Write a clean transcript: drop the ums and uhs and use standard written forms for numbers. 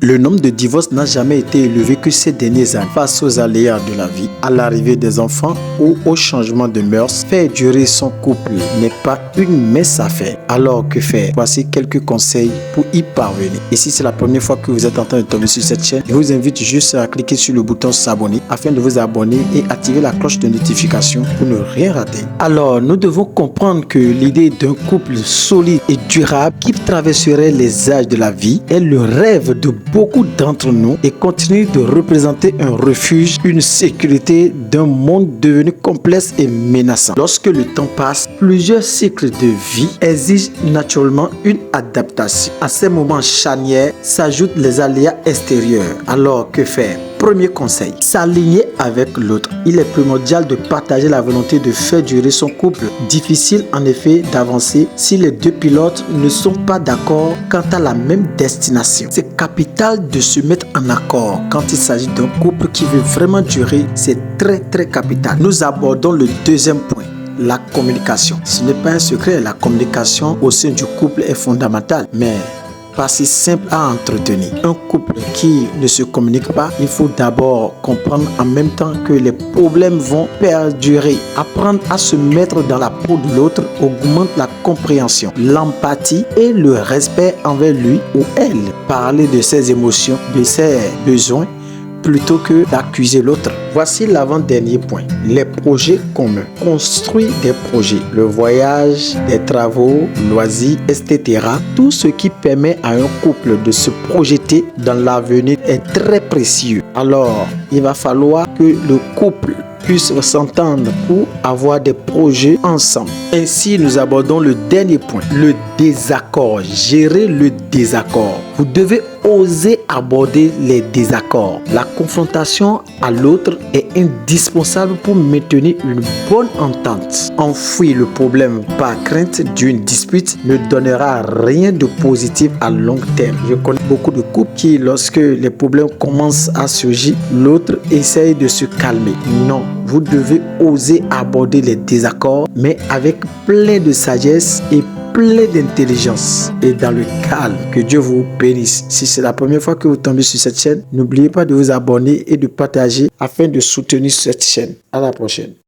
Le nombre de divorces n'a jamais été élevé que ces dernières années. Face aux aléas de la vie, à l'arrivée des enfants ou au changement de mœurs, faire durer son couple n'est pas une mince affaire. Alors que faire? Voici quelques conseils pour y parvenir. Et si c'est la première fois que vous êtes en train de tomber sur cette chaîne, je vous invite juste à cliquer sur le bouton s'abonner afin de vous abonner et activer la cloche de notification pour ne rien rater. Alors, nous devons comprendre que l'idée d'un couple solide et durable qui traverserait les âges de la vie est le rêve de beaucoup d'entre nous et continue de représenter un refuge, une sécurité d'un monde devenu complexe et menaçant. Lorsque le temps passe, plusieurs cycles de vie exigent naturellement une adaptation. À ces moments charnières s'ajoutent les aléas extérieurs. Alors que faire? Premier conseil, s'aligner avec l'autre. Il est primordial de partager la volonté de faire durer son couple. Difficile en effet d'avancer si les deux pilotes ne sont pas d'accord quant à la même destination. C'est capital de se mettre en accord quand il s'agit d'un couple qui veut vraiment durer. C'est très capital. Nous abordons le deuxième point. La communication. Ce n'est pas un secret, la communication au sein du couple est fondamentale, mais pas si simple à entretenir. Un couple qui ne se communique pas, il faut d'abord comprendre en même temps que les problèmes vont perdurer. Apprendre à se mettre dans la peau de l'autre augmente la compréhension, l'empathie et le respect envers lui ou elle. Parler de ses émotions, de ses besoins, plutôt que d'accuser l'autre. Voici l'avant-dernier point, les projets communs. Construire des projets, le voyage, des travaux, loisirs, etc. Tout ce qui permet à un couple de se projeter dans l'avenir est très précieux. Alors, il va falloir que le couple puisse s'entendre pour avoir des projets ensemble. Ainsi, nous abordons le dernier point, le désaccord. Gérer le désaccord. Vous devez oser aborder les désaccords. La confrontation à l'autre est indispensable pour maintenir une bonne entente. Enfouir le problème par crainte d'une dispute ne donnera rien de positif à long terme. Je connais beaucoup de couples qui, lorsque les problèmes commencent à surgir, l'autre essaye de se calmer. Non, vous devez oser aborder les désaccords, mais avec plein de sagesse et plein d'intelligence et dans le calme. Que Dieu vous bénisse. Si c'est la première fois que vous tombez sur cette chaîne, n'oubliez pas de vous abonner et de partager afin de soutenir cette chaîne. À la prochaine.